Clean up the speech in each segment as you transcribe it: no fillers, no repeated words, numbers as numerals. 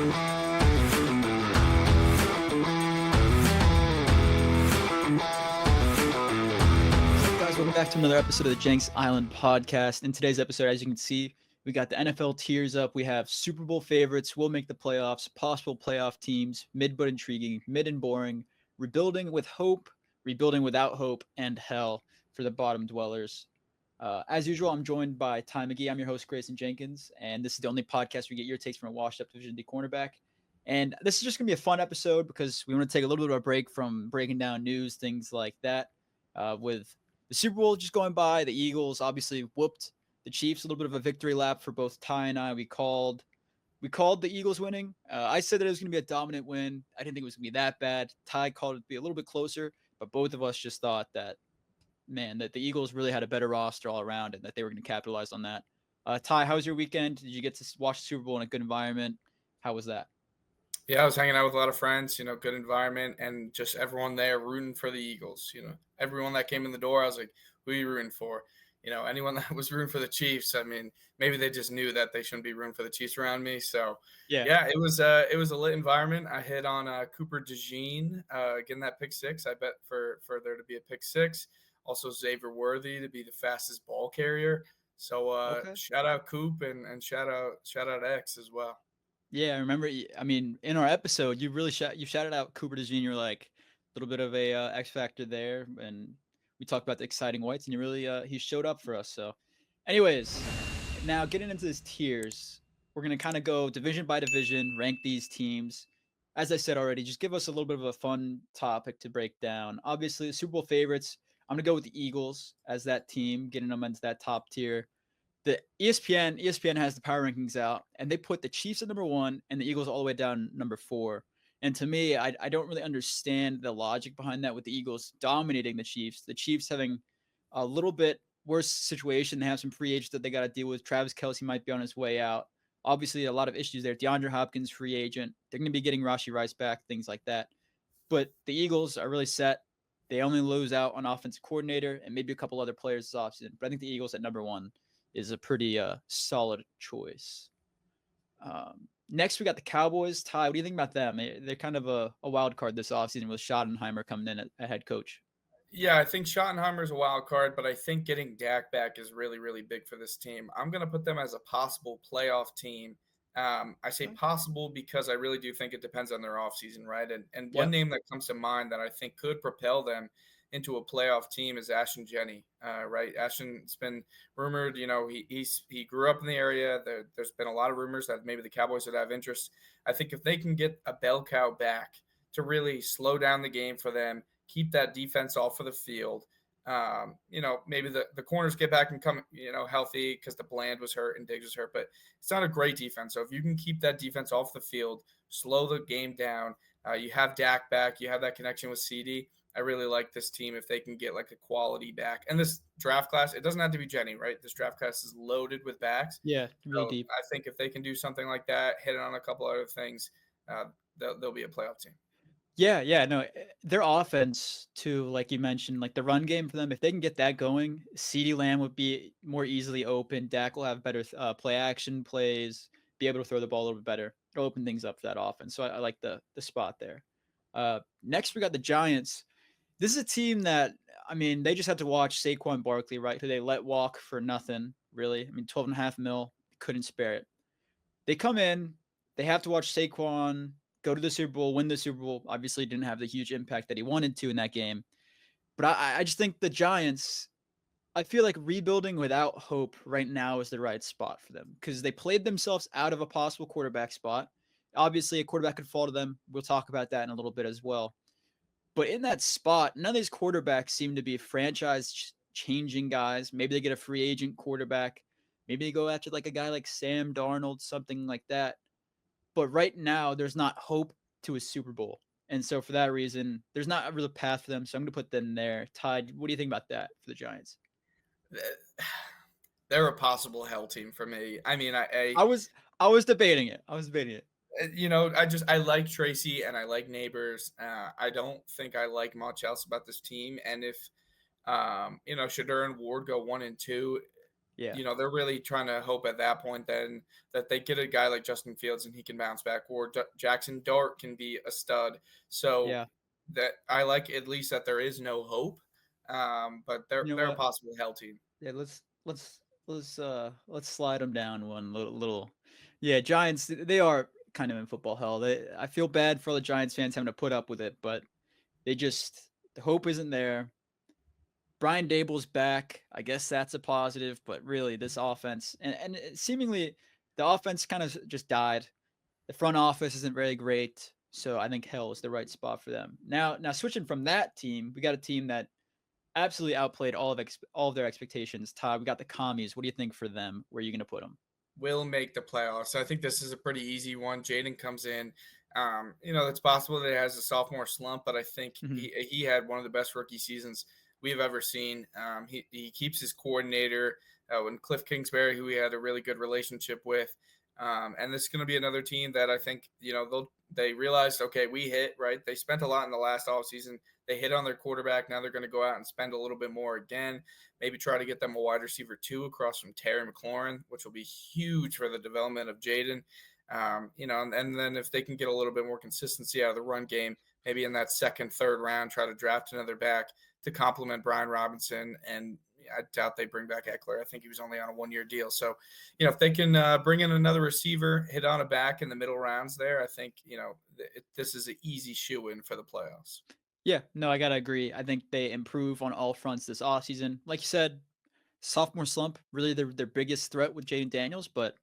Welcome back to another episode of the Jenks Island Podcast. In today's episode, as you can see, we got the NFL tiers up. We have Super Bowl favorites, will make the playoffs, possible playoff teams, mid but intriguing, mid and boring, rebuilding with hope, rebuilding without hope, and hell for the bottom dwellers. As usual, I'm joined by Ty McGee. I'm your host, Grayson Jenkins, and this is the only podcast where you get your takes from a washed-up Division D cornerback. And this is just going to be a fun episode because we want to take a little bit of a break from breaking down news, things like that, with the Super Bowl just going by. The Eagles obviously whooped the Chiefs, a little bit of a victory lap for both Ty and I. We called the Eagles winning. I said that it was going to be a dominant win. I didn't think it was going to be that bad. Ty called it to be a little bit closer, but both of us just thought that the Eagles really had a better roster all around and that they were going to capitalize on that. Ty, how was your weekend? Did you get to watch the Super Bowl in a good environment? How was that? Yeah, I was hanging out with a lot of friends, good environment, and just everyone there rooting for the Eagles. Everyone that came in the door, I was like, who are you rooting for? Anyone that was rooting for the Chiefs, I mean, maybe they just knew that they shouldn't be rooting for the Chiefs around me. So, yeah, it was a lit environment. I hit on Cooper DeJean getting that pick six. I bet for there to be a pick six. Also, Xavier Worthy to be the fastest ball carrier. So, Shout out Coop and shout out X as well. Yeah, I remember. I mean, in our episode, you really shouted out Cooper DeJean. You're like a little bit of a X factor there, and we talked about the exciting whites, and he showed up for us. So, anyways, now getting into these tiers, we're gonna kind of go division by division, rank these teams. As I said already, just give us a little bit of a fun topic to break down. Obviously, the Super Bowl favorites. I'm gonna go with the Eagles as that team, getting them into that top tier. The ESPN has the power rankings out, and they put the Chiefs at number 1 and the Eagles all the way down number 4. And to me, I don't really understand the logic behind that with the Eagles dominating the Chiefs having a little bit worse situation. They have some free agents that they got to deal with. Travis Kelce might be on his way out. Obviously, a lot of issues there. DeAndre Hopkins, free agent. They're going to be getting Rashee Rice back, things like that. But the Eagles are really set. They only lose out on offensive coordinator and maybe a couple other players this offseason. But I think the Eagles at number 1 is a pretty solid choice. Next, we got the Cowboys. Ty, what do you think about them? They're kind of a wild card this offseason with Schottenheimer coming in at head coach. Yeah, I think Schottenheimer's a wild card, but I think getting Dak back is really, really big for this team. I'm going to put them as a possible playoff team. I say possible because I really do think it depends on their offseason, right? And one name that comes to mind that I think could propel them into a playoff team is Ashton Jenney, right? Ashton's been rumored, he grew up in the area. There's been a lot of rumors that maybe the Cowboys would have interest. I think if they can get a bell cow back to really slow down the game for them, keep that defense off of the field, maybe the corners get back and come, healthy because the Bland was hurt and Diggs was hurt, but it's not a great defense. So if you can keep that defense off the field, slow the game down, you have Dak back, you have that connection with CD. I really like this team if they can get like a quality back. And this draft class, it doesn't have to be Jenney, right? This draft class is loaded with backs. Yeah, really deep. I think if they can do something like that, hit it on a couple other things, they'll be a playoff team. Yeah, no, their offense too, like you mentioned, like the run game for them, if they can get that going, CeeDee Lamb would be more easily open. Dak will have better play action plays, be able to throw the ball a little bit better. It'll open things up for that offense. So I like the spot there. Next, we got the Giants. This is a team that, I mean, they just had to watch Saquon Barkley, right? Who they let walk for nothing, really. I mean, $12.5 million, couldn't spare it. They come in, they have to watch Saquon go to the Super Bowl, win the Super Bowl. Obviously, didn't have the huge impact that he wanted to in that game. But I just think the Giants, I feel like rebuilding without hope right now is the right spot for them because they played themselves out of a possible quarterback spot. Obviously, a quarterback could fall to them. We'll talk about that in a little bit as well. But in that spot, none of these quarterbacks seem to be franchise-changing guys. Maybe they get a free agent quarterback. Maybe they go after like a guy like Sam Darnold, something like that. But right now, there's not hope to a Super Bowl. And so for that reason, there's not a real path for them. So I'm going to put them there. Ty, what do you think about that for the Giants? They're a possible hell team for me. I mean, I was debating it. I like Tracy and I like Neighbors. I don't think I like much else about this team. And if, Shedeur and Ward go 1 and 2, Yeah. They're really trying to hope at that point then that they get a guy like Justin Fields and he can bounce back, or Jackson Dart can be a stud. So Yeah. that I like at least that there is no hope, but You know they're a what? possible hell team. Yeah, let's slide them down one little. Yeah, Giants, they are kind of in football hell. I feel bad for all the Giants fans having to put up with it, but they just the hope isn't there. Brian Dable's back. I guess that's a positive, but really this offense and seemingly the offense kind of just died. The front office isn't very great, so I think hell is the right spot for them. Now switching from that team, we got a team that absolutely outplayed all of their expectations. Todd, we got the Commies. What do you think for them? Where are you going to put them? Will make the playoffs. So I think this is a pretty easy one. Jaden comes in. It's possible that he has a sophomore slump, but I think Mm-hmm. he had one of the best rookie seasons we've ever seen. He keeps his coordinator, when Cliff Kingsbury, who he had a really good relationship with. And this is going to be another team that I think, they realized, okay, we hit, right? They spent a lot in the last offseason. They hit on their quarterback. Now they're going to go out and spend a little bit more again. Maybe try to get them a wide receiver 2 across from Terry McLaurin, which will be huge for the development of Jaden. And then if they can get a little bit more consistency out of the run game, maybe in that second, third round, try to draft another back to complement Brian Robinson. And I doubt they bring back Eckler. I think he was only on a 1-year deal. So, if they can bring in another receiver, hit on a back in the middle rounds there, I think, this is an easy shoe-in for the playoffs. Yeah, no, I gotta agree. I think they improve on all fronts this offseason. Like you said, sophomore slump really their biggest threat with Jaden Daniels, but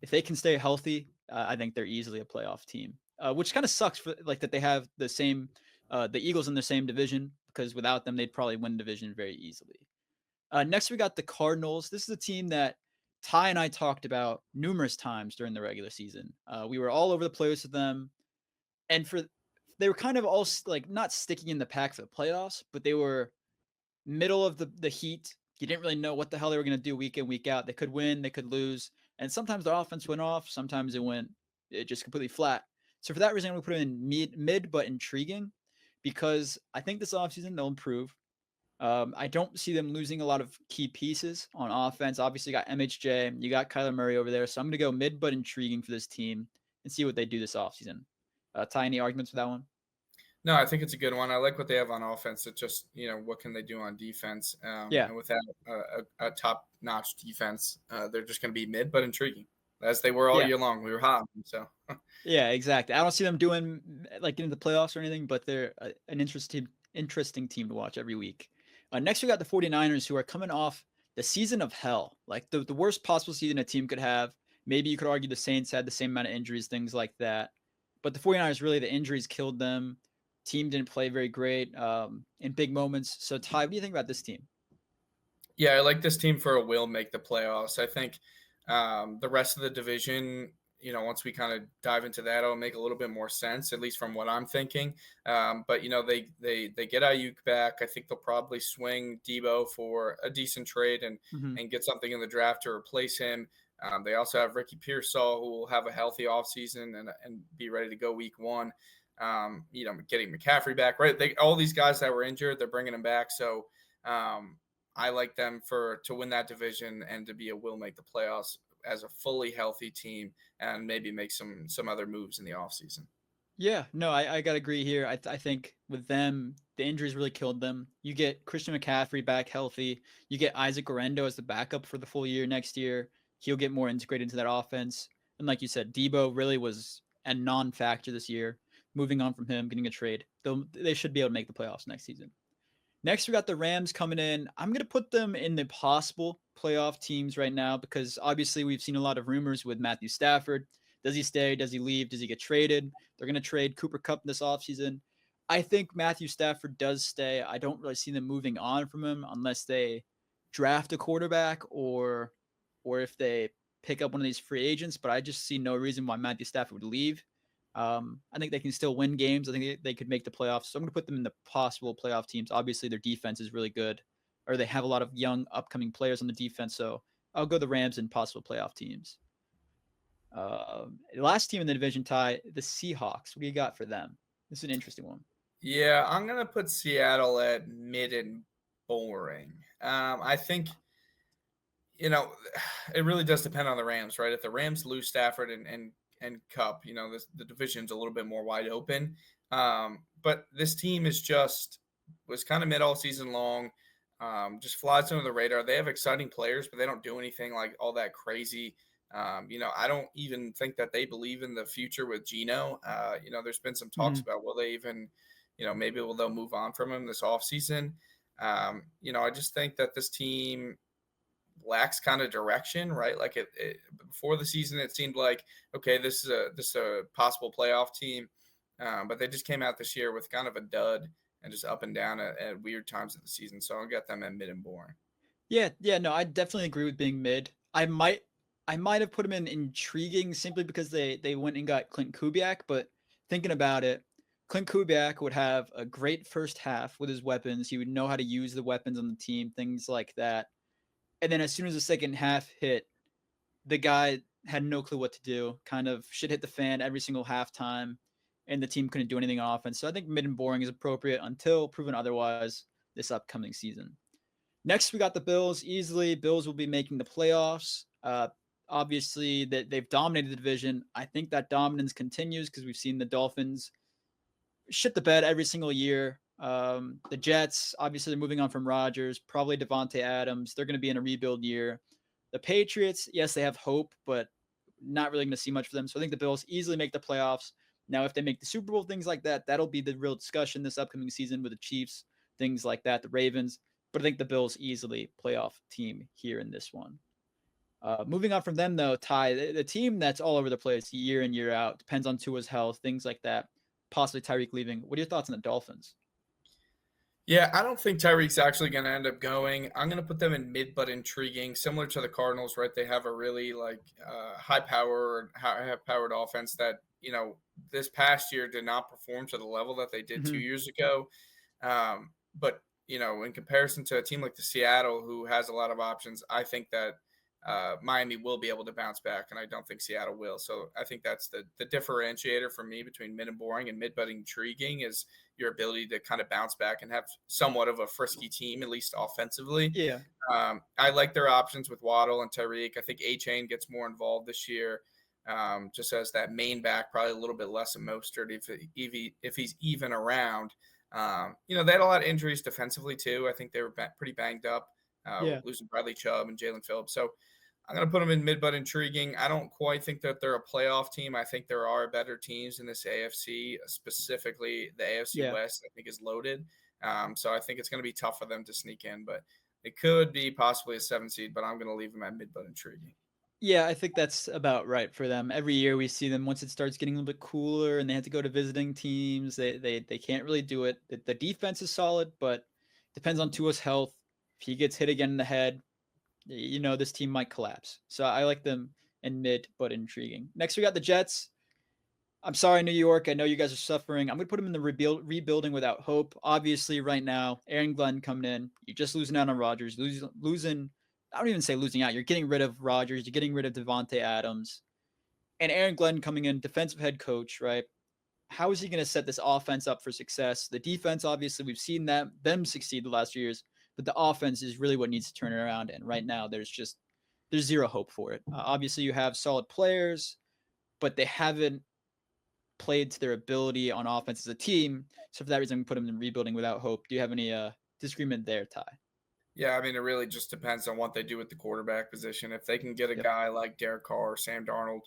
if they can stay healthy, I think they're easily a playoff team. Which kind of sucks for like that they have the same the Eagles in the same division because without them they'd probably win the division very easily. Next we got the Cardinals. This is a team that Ty and I talked about numerous times during the regular season. We were all over the place with them, and they were kind of all like not sticking in the pack for the playoffs, but they were middle of the heat. You didn't really know what the hell they were going to do week in, week out. They could win, they could lose. And sometimes the offense went off, sometimes it just completely flat. So for that reason, we put it in mid but intriguing because I think this offseason they'll improve. I don't see them losing a lot of key pieces on offense. Obviously, you got MHJ, you got Kyler Murray over there. So I'm going to go mid but intriguing for this team and see what they do this offseason. Ty, any arguments for that one? No, I think it's a good one. I like what they have on offense. It's just, what can they do on defense? Yeah. And without a top-notch defense, they're just going to be mid but intriguing, as they were all year long. We were hot. So yeah, exactly. I don't see them doing like getting the playoffs or anything, but they're an interesting team to watch every week. Next, we got the 49ers, who are coming off the season of hell, like the worst possible season a team could have. Maybe you could argue the Saints had the same amount of injuries, things like that. But the 49ers, really, the injuries killed them. Team didn't play very great in big moments. So, Ty, what do you think about this team? Yeah, I like this team for a will make the playoffs. I think the rest of the division, once we kind of dive into that, it'll make a little bit more sense, at least from what I'm thinking. But they get Ayuk back. I think they'll probably swing Debo for a decent trade and get something in the draft to replace him. They also have Ricky Pearsall, who will have a healthy offseason and be ready to go week 1. Getting McCaffrey back, right? All these guys that were injured, they're bringing them back. So I like them to win that division and to be a will make the playoffs as a fully healthy team and maybe make some other moves in the offseason. Yeah, no, I got to agree here. I think with them, the injuries really killed them. You get Christian McCaffrey back healthy. You get Isaac Guerrero as the backup for the full year next year. He'll get more integrated into that offense. And like you said, Debo really was a non-factor this year. Moving on from him, getting a trade, they should be able to make the playoffs next season. Next, we got the Rams coming in. I'm going to put them in the possible playoff teams right now because obviously we've seen a lot of rumors with Matthew Stafford. Does he stay? Does he leave? Does he get traded? They're going to trade Cooper Kupp this offseason. I think Matthew Stafford does stay. I don't really see them moving on from him unless they draft a quarterback or if they pick up one of these free agents. But I just see no reason why Matthew Stafford would leave. I think they can still win games. I think they could make the playoffs. So I'm going to put them in the possible playoff teams. Obviously, their defense is really good, or they have a lot of young, upcoming players on the defense. So I'll go the Rams in possible playoff teams. Last team in the division, Ty, the Seahawks. What do you got for them? This is an interesting one. Yeah, I'm going to put Seattle at mid and boring. I think you know, it really does depend on the Rams, right? If the Rams lose Stafford and Cup, you know, the division's a little bit more wide open. But this team was kind of mid all season long. Just flies under the radar. They have exciting players, but they don't do anything like all that crazy. You know, I don't even think that they believe in the future with Geno. You know, there's been some talks about will they even, you know, maybe they'll move on from him this offseason. You know, I just think that this team lacks kind of direction, right? Like before the season, it seemed like, okay, this is a possible playoff team. But they just came out this year with kind of a dud and just up and down at weird times of the season. So I'll get them at mid and boring. Yeah, no, I definitely agree with being mid. I might have put him in intriguing simply because they went and got Clint Kubiak, but thinking about it, Clint Kubiak would have a great first half with his weapons. He would know how to use the weapons on the team, things like that. And then as soon as the second half hit, the guy had no clue what to do. Kind of shit hit the fan every single halftime, and the team couldn't do anything on offense. So I think mid and boring is appropriate until proven otherwise this upcoming season. Next, we got the Bills. Easily, Bills will be making the playoffs. Obviously, they've dominated the division. I think that dominance continues because we've seen the Dolphins shit the bed every single year. The Jets, obviously, they're moving on from Rodgers, probably Devontae Adams. They're going to be in a rebuild year. The Patriots, yes, they have hope, but not really going to see much for them. So I think the Bills easily make the playoffs. Now, if they make the Super Bowl, things like that, that'll be the real discussion this upcoming season with the Chiefs, things like that, the Ravens. But I think the Bills easily playoff team here in this one. Moving on from them, though, Ty, the team that's all over the place year in, year out, depends on Tua's health, things like that, possibly Tyreek leaving. What are your thoughts on the Dolphins? Yeah, I don't think Tyreek's actually going to end up going. I'm going to put them in mid but intriguing, similar to the Cardinals, right? They have a really high-powered offense that, you know, this past year did not perform to the level that they did 2 years ago. But, you know, in comparison to a team like the Seattle, who has a lot of options, I think that Miami will be able to bounce back, and I don't think Seattle will. So I think that's the differentiator for me between mid and boring and mid but intriguing is your ability to kind of bounce back and have somewhat of a frisky team, at least offensively. Yeah. I like their options with Waddle and Tyreek. I think A-Chain gets more involved this year, just as that main back, probably a little bit less of Mostert if he's even around. You know, they had a lot of injuries defensively too. I think they were pretty banged up, losing Bradley Chubb and Jalen Phillips. So I'm going to put them in mid but intriguing. I don't quite think that they're a playoff team. I think there are better teams in this AFC, specifically the AFC West, I think is loaded. So I think it's going to be tough for them to sneak in, but it could be possibly a 7 seed, but I'm going to leave them at mid but intriguing. Yeah, I think that's about right for them. Every year we see them once it starts getting a little bit cooler and they have to go to visiting teams. They can't really do it. The defense is solid, but depends on Tua's health. If he gets hit again in the head, you know, this team might collapse. So I like them in mid, but intriguing. Next, we got the Jets. I'm sorry, New York. I know you guys are suffering. I'm going to put them in the rebuilding without hope. Obviously, right now, Aaron Glenn coming in. You're just losing out on Rodgers. Losing, I don't even say losing out. You're getting rid of Rodgers. You're getting rid of Devontae Adams. And Aaron Glenn coming in, defensive head coach, right? How is he going to set this offense up for success? The defense, obviously, we've seen them succeed the last few years. But the offense is really what needs to turn it around. And right now, there's zero hope for it. Obviously, you have solid players, but they haven't played to their ability on offense as a team. So for that reason, I'm put them in rebuilding without hope. Do you have any disagreement there, Ty? Yeah, I mean, it really just depends on what they do with the quarterback position. If they can get a guy like Derek Carr or Sam Darnold,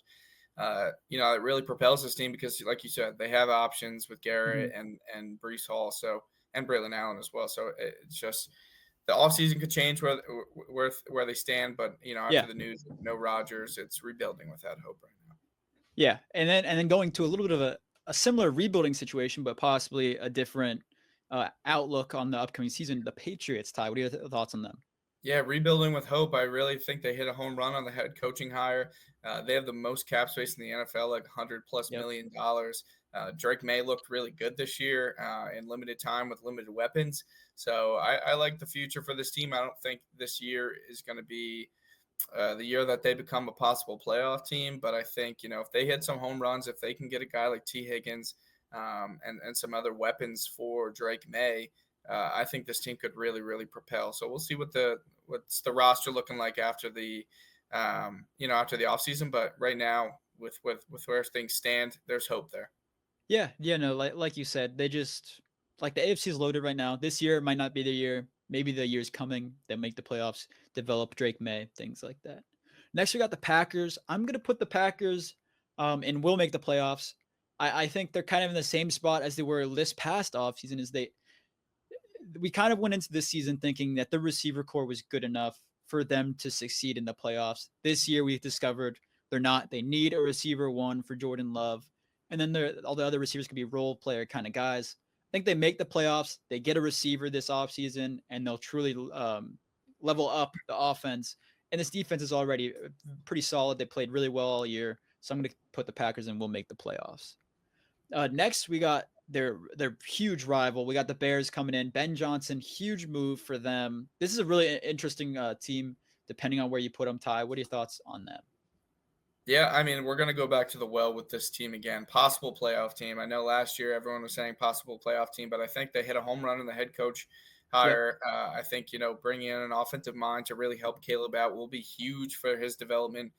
you know, it really propels this team because, like you said, they have options with Garrett and Breece Hall, and Braylon Allen as well. So it's just the offseason could change where they stand, but you know, after the news of no Rodgers, it's rebuilding without hope right now. Yeah, and then going to a little bit of a similar rebuilding situation, but possibly a different outlook on the upcoming season. The Patriots, Ty, what are your thoughts on them? Yeah, rebuilding with hope. I really think they hit a home run on the head coaching hire. They have the most cap space in the NFL, like $100+ million. Drake May looked really good this year in limited time with limited weapons. So I like the future for this team. I don't think this year is going to be the year that they become a possible playoff team. But I think, you know, if they hit some home runs, if they can get a guy like T. Higgins and some other weapons for Drake May, I think this team could really, really propel. So we'll see what the what's the roster looking like after the after the offseason. But right now, with where things stand, there's hope there. Yeah, no, like you said, they just like the AFC is loaded right now. This year might not be the year. Maybe the year's coming. They make the playoffs, develop Drake May, things like that. Next, we got the Packers. I'm gonna put the Packers, and will make the playoffs. I think they're kind of in the same spot as they were this past offseason. We kind of went into this season thinking that the receiver core was good enough for them to succeed in the playoffs. This year, we've discovered they're not. They need a receiver one for Jordan Love. And then all the other receivers could be role player kind of guys. I think they make the playoffs. They get a receiver this offseason, and they'll truly level up the offense. And this defense is already pretty solid. They played really well all year. So I'm going to put the Packers and we'll make the playoffs. Next, we got their huge rival. We got the Bears coming in. Ben Johnson, huge move for them. This is a really interesting team, depending on where you put them. Ty, what are your thoughts on them? Yeah, I mean, we're going to go back to the well with this team again. Possible playoff team. I know last year everyone was saying possible playoff team, but I think they hit a home run in the head coach hire. Yep. I think, bringing in an offensive mind to really help Caleb out will be huge for his development.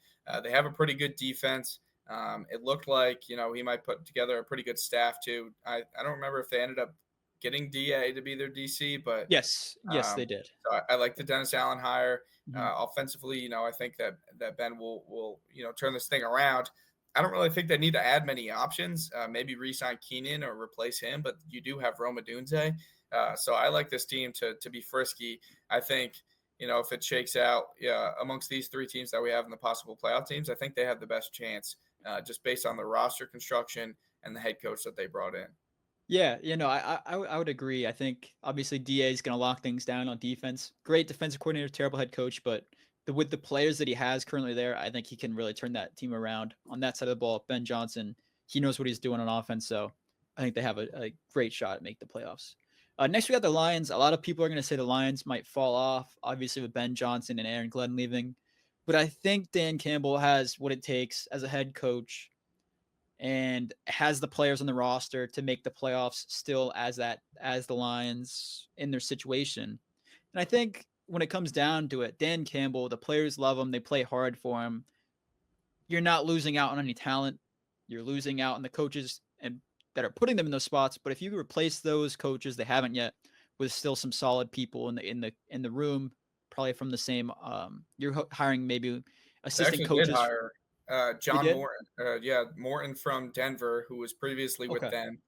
They have a pretty good defense. It looked like, he might put together a pretty good staff too. I don't remember if they ended up getting DA to be their DC, but yes, they did. So I like the Dennis Allen hire. Offensively, I think that Ben will turn this thing around. I don't really think they need to add many options. Maybe re-sign Keenan or replace him, but you do have Rome Odunze. So I like this team to be frisky. I think, if it shakes out amongst these three teams that we have in the possible playoff teams, I think they have the best chance just based on the roster construction and the head coach that they brought in. Yeah, I would agree. I think obviously DA is going to lock things down on defense. Great defensive coordinator, terrible head coach, but with the players that he has currently there, I think he can really turn that team around on that side of the ball. Ben Johnson, he knows what he's doing on offense, so I think they have a great shot at make the playoffs. Next, we got the Lions. A lot of people are going to say the Lions might fall off, obviously with Ben Johnson and Aaron Glenn leaving, but I think Dan Campbell has what it takes as a head coach and has the players on the roster to make the playoffs still as the Lions in their situation. And I think when it comes down to it, Dan Campbell, the players love him. They play hard for him. You're not losing out on any talent. You're losing out on the coaches and that are putting them in those spots. But if you replace those coaches, they haven't yet, with still some solid people in the room, probably from the same. You're hiring maybe assistant coaches. Did hire John Morton. Morton from Denver, who was previously with them.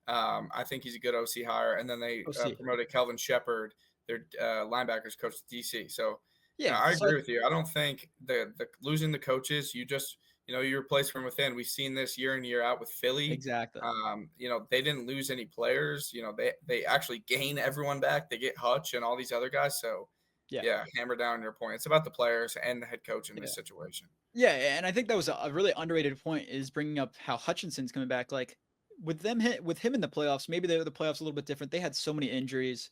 I think he's a good OC hire. And then they promoted Kelvin Shepard, their linebackers coach to DC. So I agree with you. I don't think the losing the coaches, you just you replace from within. We've seen this year in year out with Philly. Exactly. They didn't lose any players. They actually gain everyone back. They get Hutch and all these other guys. So hammer down your point. It's about the players and the head coach in this situation. Yeah, and I think that was a really underrated point, is bringing up how Hutchinson's coming back. Like with him in the playoffs, maybe the playoffs a little bit different. They had so many injuries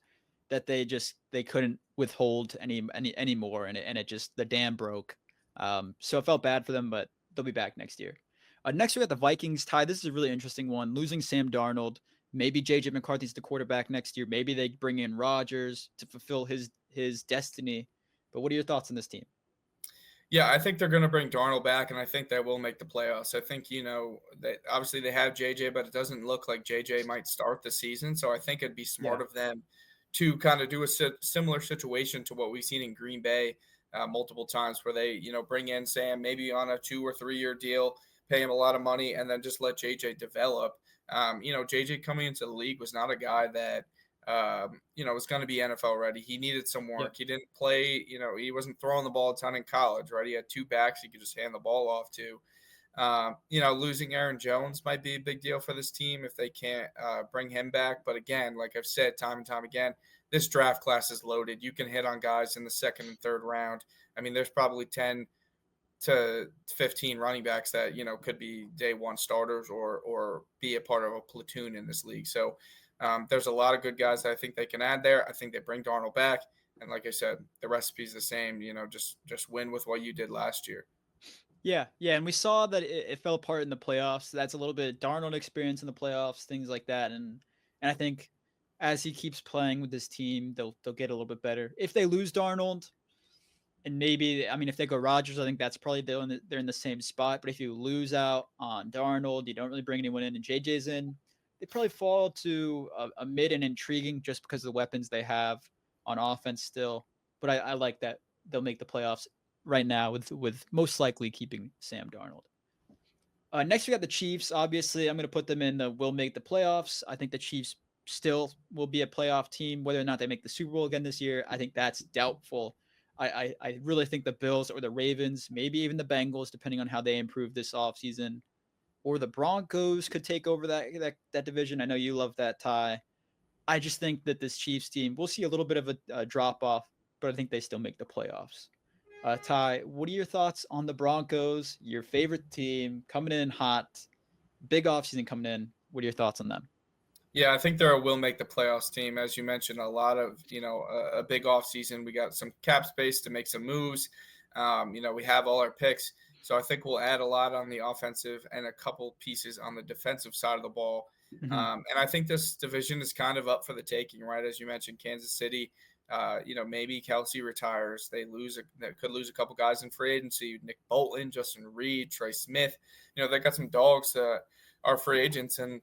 that they couldn't withhold any more, and it just, the dam broke. So it felt bad for them, but they'll be back next year. Next we got the Vikings. Ty, this is a really interesting one. Losing Sam Darnold, maybe JJ McCarthy's the quarterback next year. Maybe they bring in Rodgers to fulfill his destiny. But what are your thoughts on this team? Yeah, I think they're going to bring Darnold back, and I think they will make the playoffs. I think, that obviously they have JJ, but it doesn't look like JJ might start the season. So I think it'd be smart of them to kind of do a similar situation to what we've seen in Green Bay multiple times, where they, bring in Sam maybe on a 2 or 3 year deal, pay him a lot of money, and then just let JJ develop. JJ coming into the league was not a guy that, was going to be NFL ready. He needed some work. Yep. He didn't play, he wasn't throwing the ball a ton in college, right? He had 2 backs he could just hand the ball off to. Losing Aaron Jones might be a big deal for this team if they can't bring him back. But again, like I've said time and time again, this draft class is loaded. You can hit on guys in the 2nd and 3rd round. I mean, there's probably 10 to 15 running backs that, could be day one starters or be a part of a platoon in this league. So there's a lot of good guys that I think they can add there. I think they bring Darnold back. And like I said, the recipe's the same, just win with what you did last year. Yeah. And we saw that it fell apart in the playoffs. That's a little bit of Darnold experience in the playoffs, things like that. And I think as he keeps playing with this team, they'll get a little bit better. If they lose Darnold, And maybe, I mean, if they go Rodgers, I think that's probably they're in the same spot. But if you lose out on Darnold, you don't really bring anyone in, and JJ's in, they probably fall to a mid and intriguing just because of the weapons they have on offense still. But I like that they'll make the playoffs right now with most likely keeping Sam Darnold. Next, we got the Chiefs. Obviously, I'm going to put them in the will make the playoffs. I think the Chiefs still will be a playoff team. Whether or not they make the Super Bowl again this year, I think that's doubtful. I really think the Bills or the Ravens, maybe even the Bengals, depending on how they improve this offseason, or the Broncos could take over that division. I know you love that, Ty. I just think that this Chiefs team, we'll see a little bit of a drop off, but I think they still make the playoffs. Ty, what are your thoughts on the Broncos, your favorite team, coming in hot, big offseason coming in? What are your thoughts on them? Yeah, I think they're a will make the playoffs team. As you mentioned, a lot of, a big offseason. We got some cap space to make some moves. We have all our picks. So I think we'll add a lot on the offensive and a couple pieces on the defensive side of the ball. Mm-hmm. And I think this division is kind of up for the taking, right? As you mentioned, Kansas City, maybe Kelsey retires. They could lose a couple guys in free agency. Nick Bolton, Justin Reed, Trey Smith. They got some dogs that are free agents, and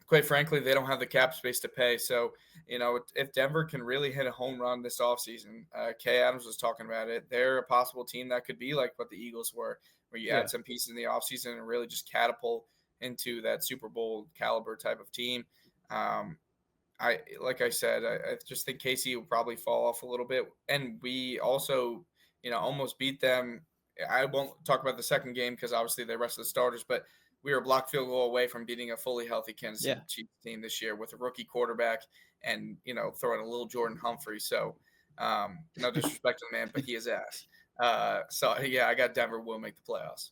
quite frankly, they don't have the cap space to pay. So, if Denver can really hit a home run this offseason, Kay Adams was talking about it, they're a possible team that could be like what the Eagles were, where you add some pieces in the offseason and really just catapult into that Super Bowl caliber type of team. Like I said, I just think KC will probably fall off a little bit. And we also, almost beat them. I won't talk about the second game because obviously they rested the starters, but we were a blocked field goal away from beating a fully healthy Kansas City Chiefs team this year with a rookie quarterback and, throwing a little Jordan Humphrey. So no disrespect to the man, but he is ass. I got Denver will make the playoffs.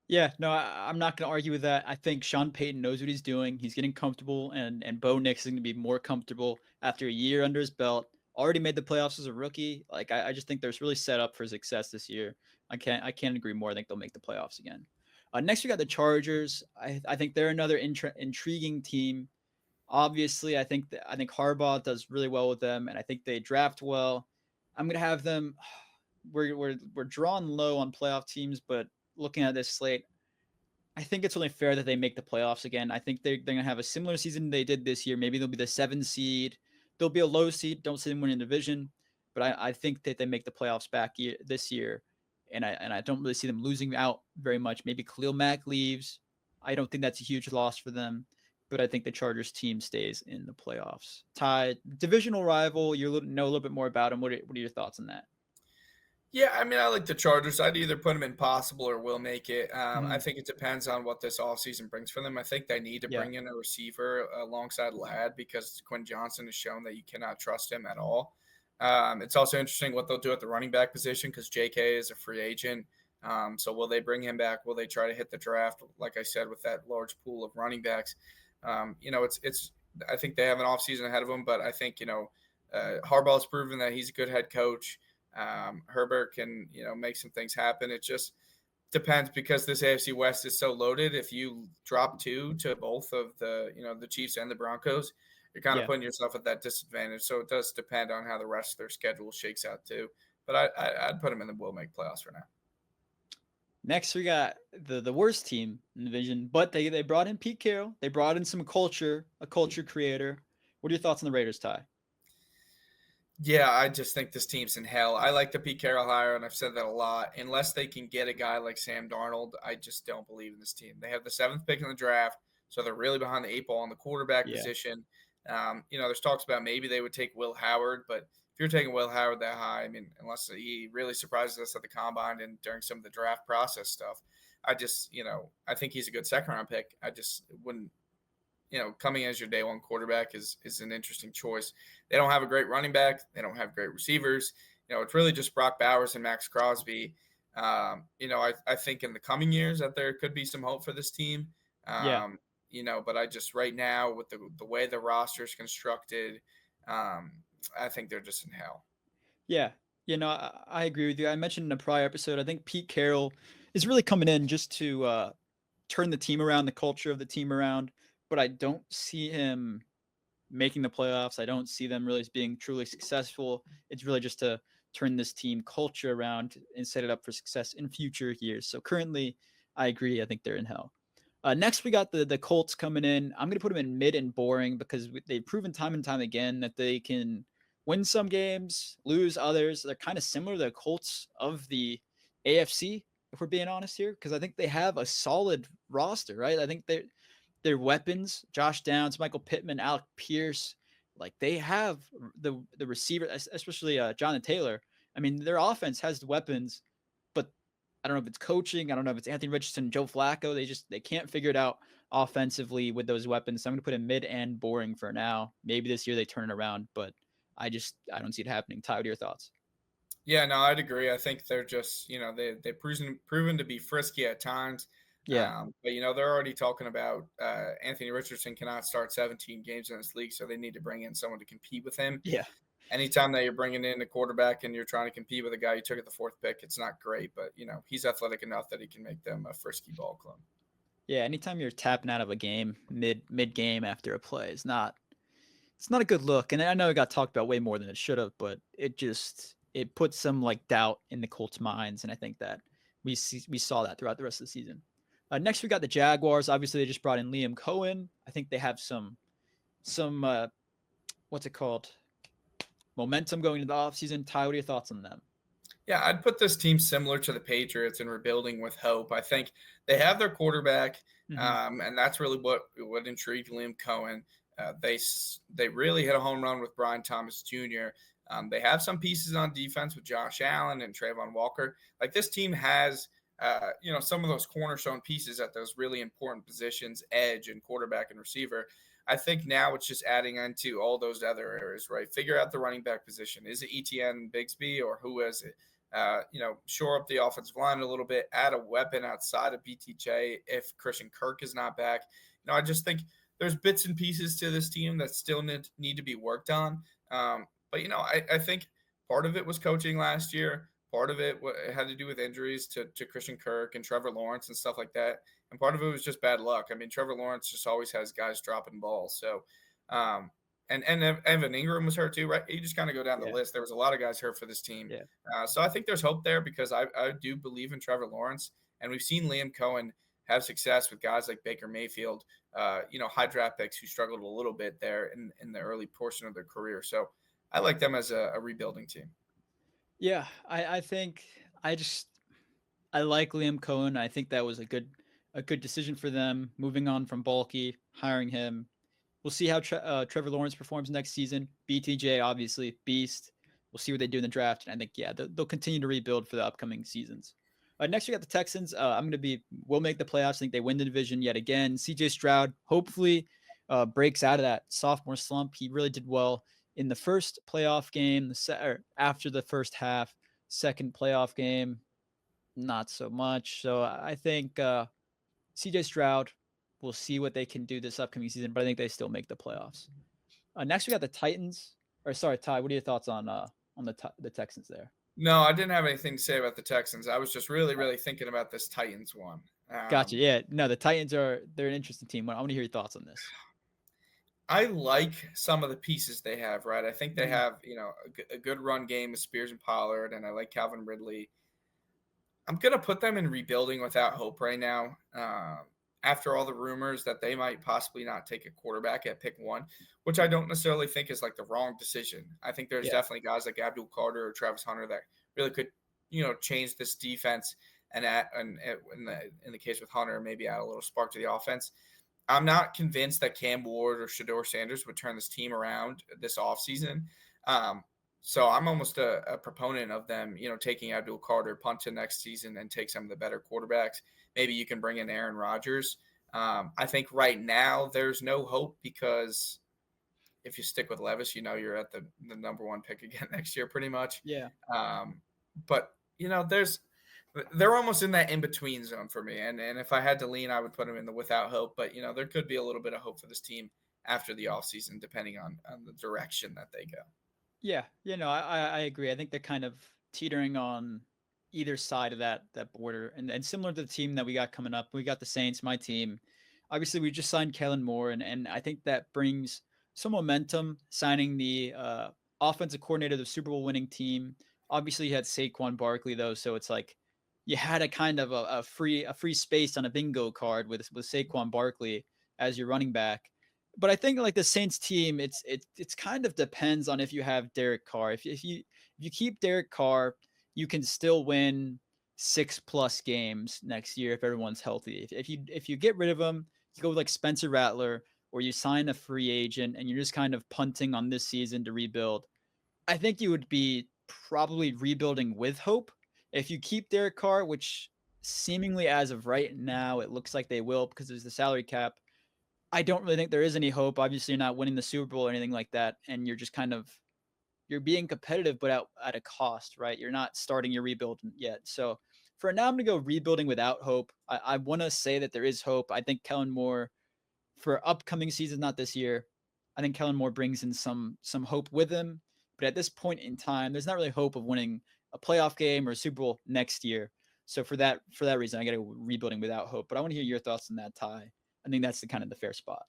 Yeah, no, I'm not going to argue with that. I think Sean Payton knows what he's doing. He's getting comfortable, and Bo Nix is going to be more comfortable after a year under his belt. Already made the playoffs as a rookie. Like I just think they're really set up for success this year. I can't agree more. I think they'll make the playoffs again. Next, we got the Chargers. I think they're another intriguing team. Obviously, I think Harbaugh does really well with them, and I think they draft well. I'm gonna have them. We're drawn low on playoff teams, but looking at this slate, I think it's only fair that they make the playoffs again. I think they're gonna have a similar season they did this year. Maybe they'll be the 7 seed. They'll be a low seed. Don't see them winning division, but I think that they make the playoffs this year. And I don't really see them losing out very much. Maybe Khalil Mack leaves. I don't think that's a huge loss for them, but I think the Chargers team stays in the playoffs. Ty, divisional rival, you know a little bit more about them. What are your thoughts on that? Yeah, I mean, I like the Chargers. I'd either put them in possible or will make it. I think it depends on what this offseason brings for them. I think they need to bring in a receiver alongside Ladd because Quinn Johnson has shown that you cannot trust him at all. It's also interesting what they'll do at the running back position because J.K. is a free agent. So will they bring him back? Will they try to hit the draft? Like I said, with that large pool of running backs, it's. I think they have an offseason ahead of them, but I think Harbaugh's proven that he's a good head coach. Herbert can make some things happen. It just depends because this AFC West is so loaded. If you drop 2 to both of the the Chiefs and the Broncos, you're kind of putting yourself at that disadvantage. So it does depend on how the rest of their schedule shakes out too. But I'd put them in the will make playoffs for now. Next, we got the worst team in the division, but they brought in Pete Carroll. They brought in some culture, a culture creator. What are your thoughts on the Raiders, Ty? Yeah, I just think this team's in hell. I like the Pete Carroll hire, and I've said that a lot. Unless they can get a guy like Sam Darnold, I just don't believe in this team. They have the 7th pick in the draft, so they're really behind the 8 ball on the quarterback position. There's talks about maybe they would take Will Howard, but if you're taking Will Howard that high, I mean, unless he really surprises us at the combine and during some of the draft process stuff, I just, I think he's a good second-round pick. I just wouldn't, coming as your day one quarterback is an interesting choice. They don't have a great running back. They don't have great receivers. It's really just Brock Bowers and Max Crosby. I think in the coming years that there could be some hope for this team. But I just right now with the way the roster is constructed, I think they're just in hell. Yeah. I agree with you. I mentioned in a prior episode, I think Pete Carroll is really coming in just to turn the team around, the culture of the team around, but I don't see him making the playoffs. I don't see them really being truly successful. It's really just to turn this team culture around and set it up for success in future years. So currently, I agree. I think they're in hell. Next, we got the Colts coming in. I'm going to put them in mid and boring because they've proven time and time again that they can win some games, lose others. They're kind of similar to the Colts of the AFC, if we're being honest here, because I think they have a solid roster, right? I think their weapons, Josh Downs, Michael Pittman, Alec Pierce, like they have the receiver, especially Jonathan Taylor. I mean, their offense has the weapons, but I don't know if it's coaching. I don't know if it's Anthony Richardson, Joe Flacco. They can't figure it out offensively with those weapons. So I'm going to put in mid and boring for now. Maybe this year they turn it around, but I don't see it happening. Ty, what are your thoughts? Yeah, no, I'd agree. I think they're just, they've proven to be frisky at times. Yeah. But they're already talking about Anthony Richardson cannot start 17 games in this league, so they need to bring in someone to compete with him. Yeah. Anytime that you're bringing in a quarterback and you're trying to compete with a guy you took at the 4th pick, it's not great. But he's athletic enough that he can make them a frisky ball club. Yeah. Anytime you're tapping out of a game mid game after a play, it's not a good look. And I know it got talked about way more than it should have, but it puts some like doubt in the Colts' minds, and I think that we saw that throughout the rest of the season. Next, we got the Jaguars. Obviously, they just brought in Liam Cohen. I think they have some what's it called? Momentum going into the offseason. Ty, what are your thoughts on them? Yeah, I'd put this team similar to the Patriots in rebuilding with hope. I think they have their quarterback, and that's really what intrigued Liam Cohen. They really hit a home run with Brian Thomas Jr. They have some pieces on defense with Josh Allen and Trayvon Walker. Like this team has, some of those cornerstone pieces at those really important positions, edge and quarterback and receiver. I think now it's just adding into all those other areas, right? Figure out the running back position. Is it ETN Bigsby or who is it? Shore up the offensive line a little bit, add a weapon outside of BTJ if Christian Kirk is not back. I just think there's bits and pieces to this team that still need to be worked on. But I think part of it was coaching last year. Part of it had to do with injuries to Christian Kirk and Trevor Lawrence and stuff like that. And part of it was just bad luck. I mean, Trevor Lawrence just always has guys dropping balls. So, and Evan Ingram was hurt too, right? You just kind of go down the list. There was a lot of guys hurt for this team. Yeah. So I think there's hope there because I do believe in Trevor Lawrence. And we've seen Liam Cohen have success with guys like Baker Mayfield, high draft picks who struggled a little bit there in the early portion of their career. So I like them as a rebuilding team. Yeah, I think I like Liam Cohen. I think that was a good decision for them. Moving on from Bulky, hiring him. We'll see how Trevor Lawrence performs next season. BTJ, obviously, beast. We'll see what they do in the draft. And I think, they'll continue to rebuild for the upcoming seasons. Next, we got the Texans. We'll make the playoffs. I think they win the division yet again. CJ Stroud hopefully breaks out of that sophomore slump. He really did well in the first playoff game, after the first half. Second playoff game, not so much. So I think CJ Stroud, we'll see what they can do this upcoming season, but I think they still make the playoffs. Next, we got the Titans. Or sorry, Ty, what are your thoughts on the Texans there? No, I didn't have anything to say about the Texans. I was just really, really thinking about this Titans one. Gotcha. Yeah, no, the Titans they're an interesting team. I want to hear your thoughts on this. I like some of the pieces they have, right? I think they have, a good run game with Spears and Pollard, and I like Calvin Ridley. I'm going to put them in rebuilding without hope right now. After all the rumors that they might possibly not take a quarterback at pick 1, which I don't necessarily think is like the wrong decision. I think there's definitely guys like Abdul Carter or Travis Hunter that really could, change this defense and in the case with Hunter, maybe add a little spark to the offense. I'm not convinced that Cam Ward or Shedeur Sanders would turn this team around this offseason. So I'm almost a proponent of them, taking Abdul Carter, punt to next season, and take some of the better quarterbacks. Maybe you can bring in Aaron Rodgers. I think right now there's no hope because if you stick with Levis, you're at the number 1 pick again next year pretty much. Yeah. But, they're almost in that in-between zone for me. And if I had to lean, I would put them in the without hope. But, there could be a little bit of hope for this team after the offseason, depending on the direction that they go. Yeah. I agree. I think they're kind of teetering on either side of that border. And similar to the team that we got coming up, we got the Saints, my team. Obviously, we just signed Kellen Moore, and I think that brings some momentum, signing the offensive coordinator of the Super Bowl winning team. Obviously, you had Saquon Barkley though, so it's like you had a kind of a free space on a bingo card with Saquon Barkley as your running back. But I think like the Saints team, it's kind of depends on if you have Derek Carr. If you keep Derek Carr, you can still win 6+ games next year if everyone's healthy. If you get rid of him, you go with like Spencer Rattler, or you sign a free agent and you're just kind of punting on this season to rebuild. I think you would be probably rebuilding with hope. If you keep Derek Carr, which seemingly as of right now it looks like they will because there's the salary cap, I don't really think there is any hope. Obviously, you're not winning the Super Bowl or anything like that, and you're just kind of you're being competitive, but at a cost, right? You're not starting your rebuild yet. So for now, I'm gonna go rebuilding without hope. I want to say that there is hope. I think Kellen Moore for upcoming seasons, not this year. I think Kellen Moore brings in some hope with him, but at this point in time, there's not really hope of winning a playoff game or a Super Bowl next year. So for that reason, I got to rebuilding without hope. But I want to hear your thoughts on that, Ty. I think that's the kind of the fair spot.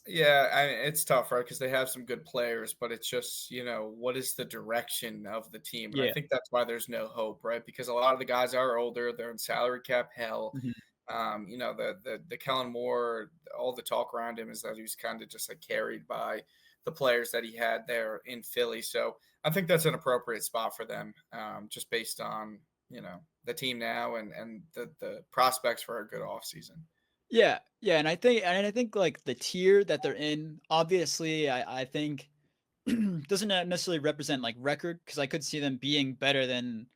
Yeah, it's tough, right? Because they have some good players, but it's just, what is the direction of the team? And I Yeah. think that's why there's no hope, right? Because a lot of the guys are older, they're in salary cap hell. Mhm. The Kellen Moore, all the talk around him is that he's kind of just like carried by the players that he had there in Philly. So I think that's an appropriate spot for them, just based on the team now and the prospects for a good offseason. Yeah, and I think like the tier that they're in, obviously, I think doesn't necessarily represent like record because I could see them being better than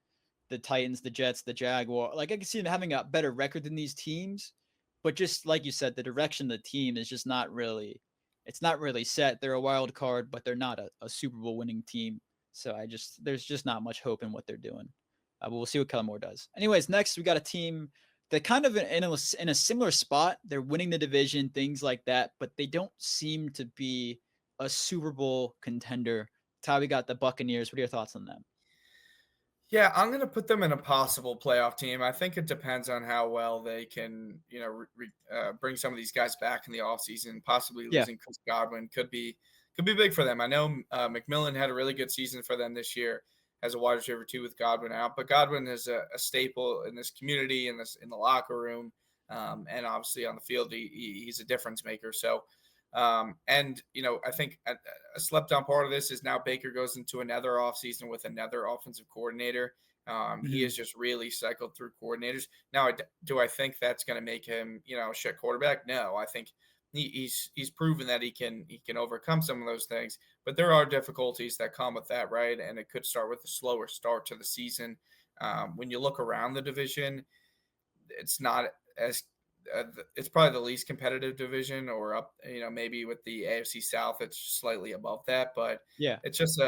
the Titans, the Jets, the Jaguar. Like I could see them having a better record than these teams, but just like you said, the direction of the team is just not really. It's not really set. They're a wild card, but they're not a Super Bowl winning team. So there's just not much hope in what they're doing. But we'll see what Kellen Moore does. Anyways, next we got a team that kind of in a similar spot. They're winning the division, things like that, but they don't seem to be a Super Bowl contender. Ty, we got the Buccaneers. What are your thoughts on them? Yeah, I'm going to put them in a possible playoff team. I think it depends on how well they can, bring some of these guys back in the offseason. Possibly Yeah. losing Chris Godwin could be big for them. I know McMillan had a really good season for them this year as a wide receiver too with Godwin out, but Godwin is a staple in this community, in the locker room, and obviously on the field he's a difference maker. So I think a slept on part of this is now Baker goes into another offseason with another offensive coordinator. He Mhm. has just really cycled through coordinators. Now, do I think that's going to make him, a shit quarterback? No, I think he's proven that he can overcome some of those things. But there are difficulties that come with that, right? And it could start with a slower start to the season. When you look around the division, it's not as it's probably the least competitive division, or up, maybe with the AFC South, it's slightly above that. But Yeah. it's just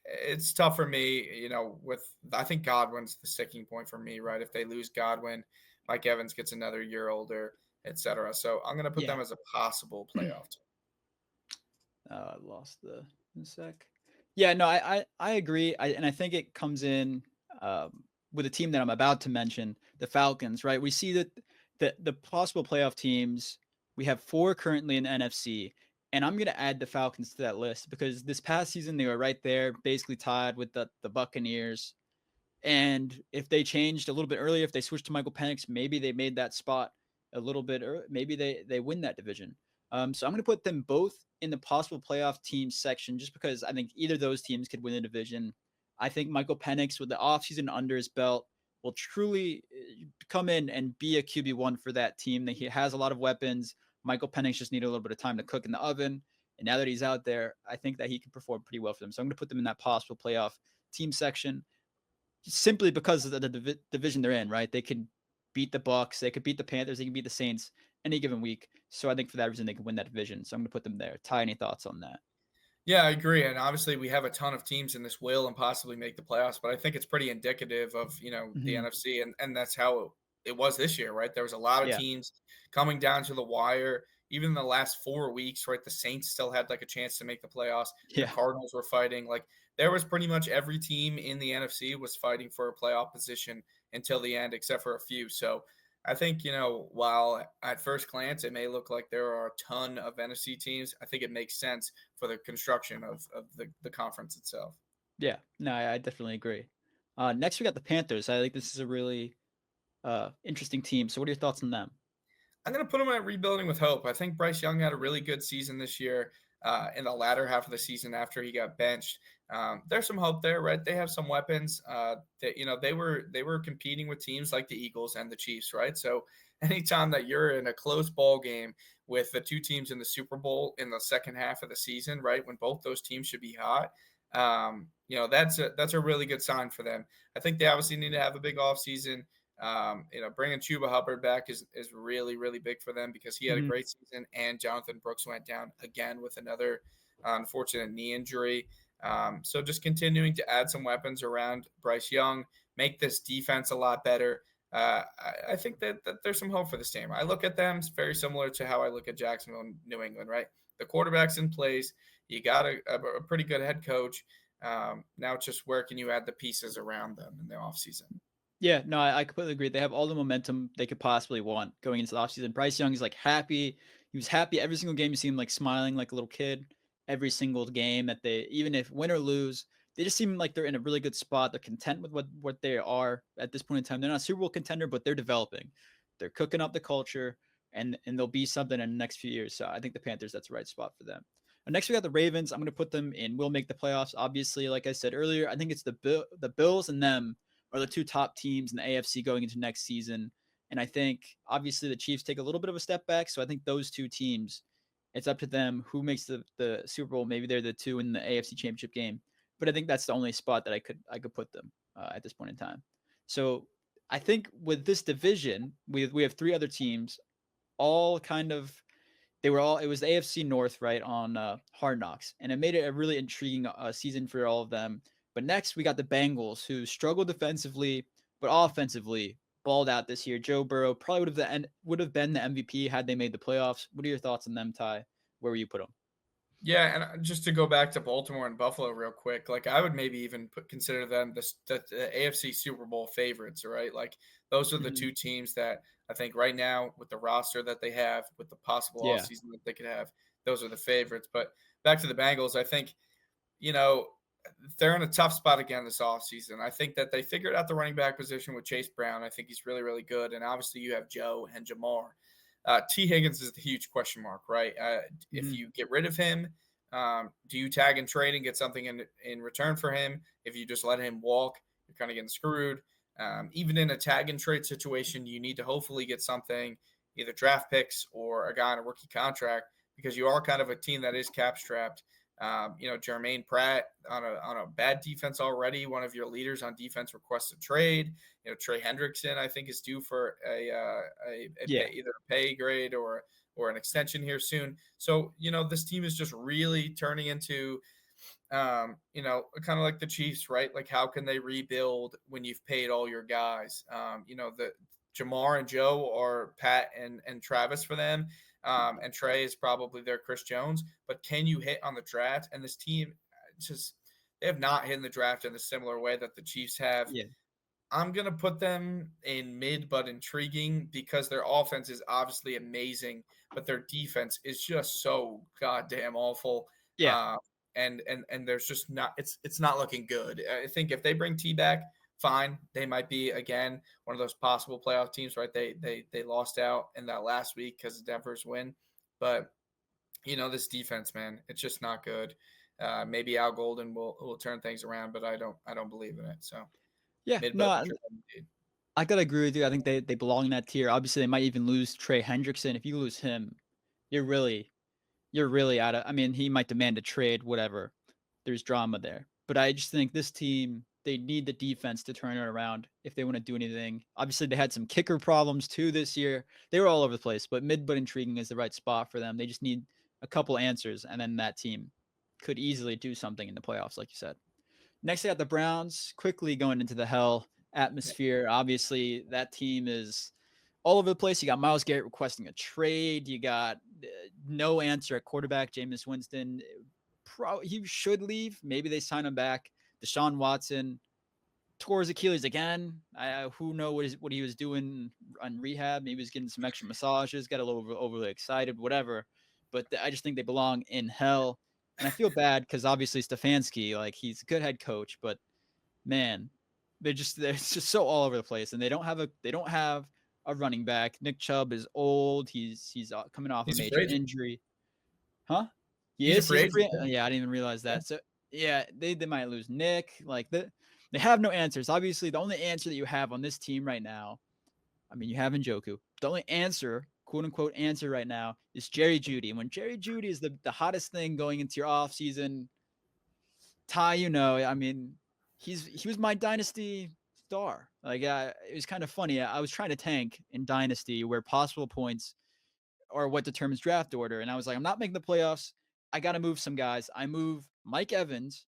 it's tough for me, with I think Godwin's the sticking point for me, right? If they lose Godwin, Mike Evans gets another year older, etc. So I'm going to put Yeah. them as a possible playoff team. I lost the sec. Yeah, no, I agree. And I think it comes in with a team that I'm about to mention, the Falcons, right? We see that the possible playoff teams, we have four currently in the NFC, and I'm gonna add the Falcons to that list because this past season they were right there, basically tied with the Buccaneers. And if they changed a little bit earlier, if they switched to Michael Penix, maybe they made that spot a little bit early. Maybe they win that division. So I'm going to put them both in the possible playoff teams section just because I think either of those teams could win the division. I think Michael Penix, with the offseason under his belt, will truly come in and be a QB1 for that team. That he has a lot of weapons. Michael Penix just needed a little bit of time to cook in the oven. And now that he's out there, I think that he can perform pretty well for them. So I'm going to put them in that possible playoff team section simply because of the division they're in, right? They could beat the Bucks, they could beat the Panthers, they can beat the Saints any given week. So I think for that reason they can win that division. So I'm going to put them there. Ty, any thoughts on that? Yeah, I agree. And obviously, we have a ton of teams in this will and possibly make the playoffs, but I think it's pretty indicative of, the Mm-hmm. NFC. And that's how it was this year, right? There was a lot of Yeah. teams coming down to the wire. Even in the last 4 weeks, right? The Saints still had like a chance to make the playoffs. The Yeah. Cardinals were fighting. Like, there was pretty much every team in the NFC was fighting for a playoff position until the end, except for a few. So I think, while at first glance it may look like there are a ton of NFC teams, I think it makes sense for the construction of the conference itself. Yeah, no, I definitely agree. Next, we got the Panthers. I think this is a really interesting team. So, what are your thoughts on them? I'm going to put them at rebuilding with hope. I think Bryce Young had a really good season this year in the latter half of the season after he got benched. There's some hope there, right? They have some weapons. That they were competing with teams like the Eagles and the Chiefs, right? So anytime that you're in a close ball game with the two teams in the Super Bowl in the second half of the season, right, when both those teams should be hot, that's a really good sign for them. I think they obviously need to have a big offseason. Bringing Chuba Hubbard back is really, really big for them because he had a great season, and Jonathan Brooks went down again with another unfortunate knee injury. So just continuing to add some weapons around Bryce Young, make this defense a lot better. I think that there's some hope for this team. I look at them very similar to how I look at Jacksonville and New England, right? The quarterback's in place. You got a pretty good head coach. Now it's just where can you add the pieces around them in the offseason? Yeah, no, I completely agree. They have all the momentum they could possibly want going into the offseason. Bryce Young is like happy. He was happy every single game. You see him like smiling like a little kid every single game that they, even if win or lose, they just seem like they're in a really good spot. They're content with what they are at this point in time. They're not a Super Bowl contender, but they're developing. They're cooking up the culture, and they'll be something in the next few years. So I think the Panthers, that's the right spot for them. Next, we got the Ravens. I'm going to put them in. Will make the playoffs. Obviously, like I said earlier, I think it's the Bills and them are the two top teams in the AFC going into next season. And I think obviously the Chiefs take a little bit of a step back. So I think those two teams, it's up to them who makes the Super Bowl. Maybe they're the two in the AFC Championship game. But I think that's the only spot that I could put them at this point in time. So I think with this division, we have three other teams, all kind of it was the AFC North, right, on Hard Knocks, and it made it a really intriguing season for all of them. But next we got the Bengals, who struggled defensively but offensively balled out this year. Joe Burrow probably would have been the MVP had they made the playoffs. What are your thoughts on them, Ty? Where would you put them? Yeah, and just to go back to Baltimore and Buffalo real quick, like I would maybe even consider them the AFC Super Bowl favorites, right? Like those are the two teams that I think right now with the roster that they have, with the possible offseason that they could have, those are the favorites. But back to the Bengals, I think, they're in a tough spot again this offseason. I think that they figured out the running back position with Chase Brown. I think he's really, really good. And obviously you have Joe and Jamar. T. Higgins is the huge question mark, right? If you get rid of him, do you tag and trade and get something in return for him? If you just let him walk, you're kind of getting screwed. Even in a tag and trade situation, you need to hopefully get something, either draft picks or a guy on a rookie contract, because you are kind of a team that is cap strapped. Jermaine Pratt on a bad defense already. One of your leaders on defense requests a trade. Trey Hendrickson, I think, is due for either a pay grade or an extension here soon. So, this team is just really turning into, kind of like the Chiefs, right? Like, how can they rebuild when you've paid all your guys? The Jamar and Joe are Pat and Travis for them. And Trey is probably their Chris Jones, but can you hit on the draft? And this team they have not hit in the draft in a similar way that the Chiefs have. Yeah. I'm going to put them in mid, but intriguing, because their offense is obviously amazing, but their defense is just so goddamn awful. Yeah. And there's just not, it's not looking good. I think if they bring T back, fine. They might be, again, one of those possible playoff teams, right? They lost out in that last week because of Denver's win. But, this defense, man, it's just not good. Maybe Al Golden will turn things around, but I don't believe in it. So, yeah, I gotta agree with you. I think they belong in that tier. Obviously, they might even lose Trey Hendrickson. If you lose him, you're really out of. I mean, he might demand a trade, whatever. There's drama there, but I just think this team, they need the defense to turn it around if they want to do anything. Obviously, they had some kicker problems too this year. They were all over the place, but mid but intriguing is the right spot for them. They just need a couple answers, and then that team could easily do something in the playoffs, like you said. Next, I got the Browns quickly going into the hell atmosphere. Obviously, that team is all over the place. You got Myles Garrett requesting a trade. You got no answer at quarterback. Jameis Winston, he should leave. Maybe they sign him back. Deshaun Watson tore his Achilles again. Who knows what he was doing on rehab. Maybe he was getting some extra massages, got a little overly excited, whatever. But I just think they belong in hell. And I feel bad because obviously Stefanski, like he's a good head coach, but man, they're just so all over the place, and they don't have a running back. Nick Chubb is old. He's coming off a major injury. Huh? He's a free agent. Yeah, I didn't even realize that. So yeah, they might lose Nick. Like they have no answers. Obviously, the only answer that you have on this team right now, I mean, you have Njoku. The only answer, quote unquote answer right now, is Jerry Jeudy. And when Jerry Jeudy is the hottest thing going into your offseason, Ty, I mean, he was my dynasty star. Like it was kind of funny. I was trying to tank in dynasty where possible points are what determines draft order, and I was like, I'm not making the playoffs. I got to move some guys. I move Mike Evans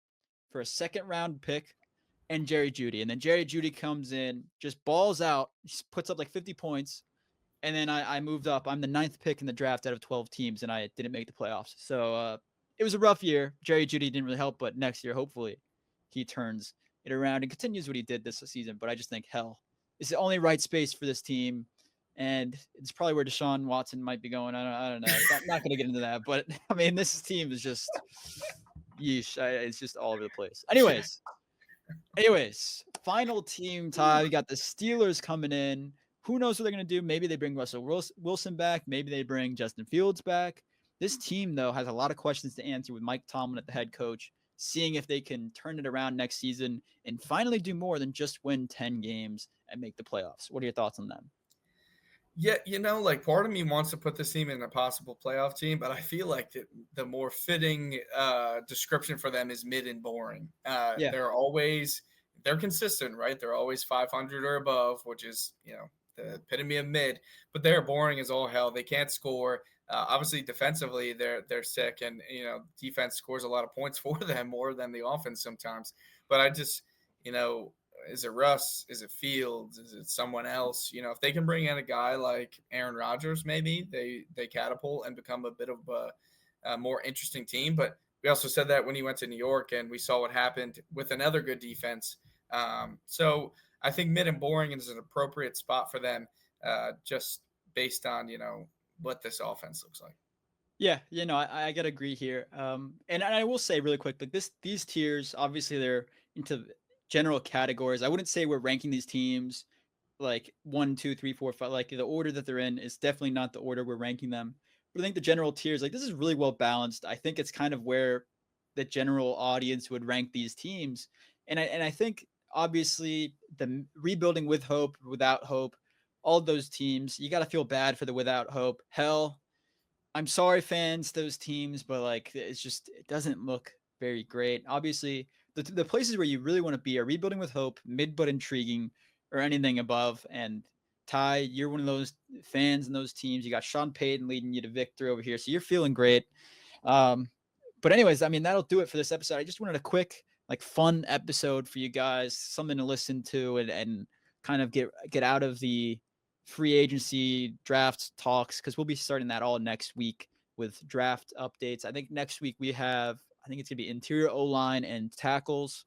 for a second round pick and Jerry Jeudy, and then Jerry Jeudy comes in, just balls out, he puts up like 50 points, and then I moved up. I'm the 9th pick in the draft out of 12 teams, and I didn't make the playoffs. So it was a rough year. Jerry Jeudy didn't really help, but next year, hopefully, he turns it around and continues what he did this season. But I just think, hell, it's the only right space for this team. And it's probably where Deshaun Watson might be going. I don't know. I'm not going to get into that. But, I mean, this team is just, yeesh. It's just all over the place. Anyways, final team, Ty. We got the Steelers coming in. Who knows what they're going to do? Maybe they bring Russell Wilson back. Maybe they bring Justin Fields back. This team, though, has a lot of questions to answer with Mike Tomlin at the head coach, seeing if they can turn it around next season and finally do more than just win 10 games and make the playoffs. What are your thoughts on them? Yeah, like part of me wants to put this team in a possible playoff team, but I feel like the more fitting description for them is mid and boring. They're consistent, right? They're always 500 or above, which is, the epitome of mid, but they're boring as all hell. They can't score. Obviously, defensively, they're sick, and defense scores a lot of points for them more than the offense sometimes. But I just, is it Russ? Is it Fields? Is it someone else? If they can bring in a guy like Aaron Rodgers, maybe they catapult and become a bit of a more interesting team. But we also said that when he went to New York, and we saw what happened with another good defense. So I think mid and boring is an appropriate spot for them, just based on what this offense looks like. Yeah, I gotta agree here. And I will say really quick, like these tiers, obviously they're into general categories. I wouldn't say we're ranking these teams like 1, 2, 3, 4, 5. Like the order that they're in is definitely not the order we're ranking them. But I think the general tiers, like this is really well balanced. I think it's kind of where the general audience would rank these teams. And I think obviously the rebuilding with hope, without hope, all those teams, you got to feel bad for the without hope. Hell, I'm sorry, fans, those teams, but like it doesn't look very great. Obviously, the places where you really want to be are rebuilding with hope, mid but intriguing, or anything above. And Ty, you're one of those fans and those teams. You got Sean Payton leading you to victory over here, so you're feeling great. But anyways, I mean, that'll do it for this episode. I just wanted a quick, like, fun episode for you guys, something to listen to and kind of get out of the free agency draft talks, because we'll be starting that all next week with draft updates. I think next week it's going to be interior O-line and tackles,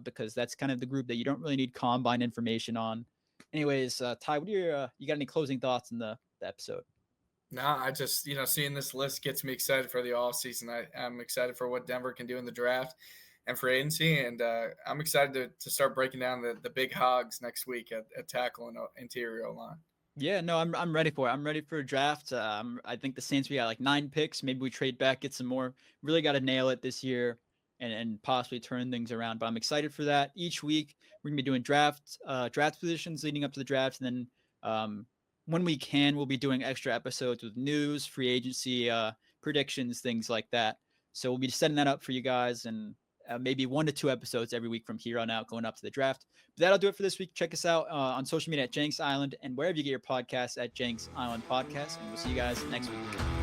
because that's kind of the group that you don't really need combine information on. Anyways, Ty, what are you got any closing thoughts in the episode? No, I just, seeing this list gets me excited for the offseason. I'm excited for what Denver can do in the draft and free agency, and I'm excited to start breaking down the big hogs next week at tackle and interior line. Yeah, no, I'm ready for it. I'm ready for a draft. I think the Saints, we got like 9 picks. Maybe we trade back, get some more. Really got to nail it this year and possibly turn things around. But I'm excited for that. Each week we're gonna be doing draft positions leading up to the draft, and then when we can, we'll be doing extra episodes with news, free agency predictions, things like that. So we'll be setting that up for you guys, and maybe 1 to 2 episodes every week from here on out going up to the draft. But that'll do it for this week. Check us out on social media at Jenks Island and wherever you get your podcasts at Jenks Island Podcast. And we'll see you guys next week.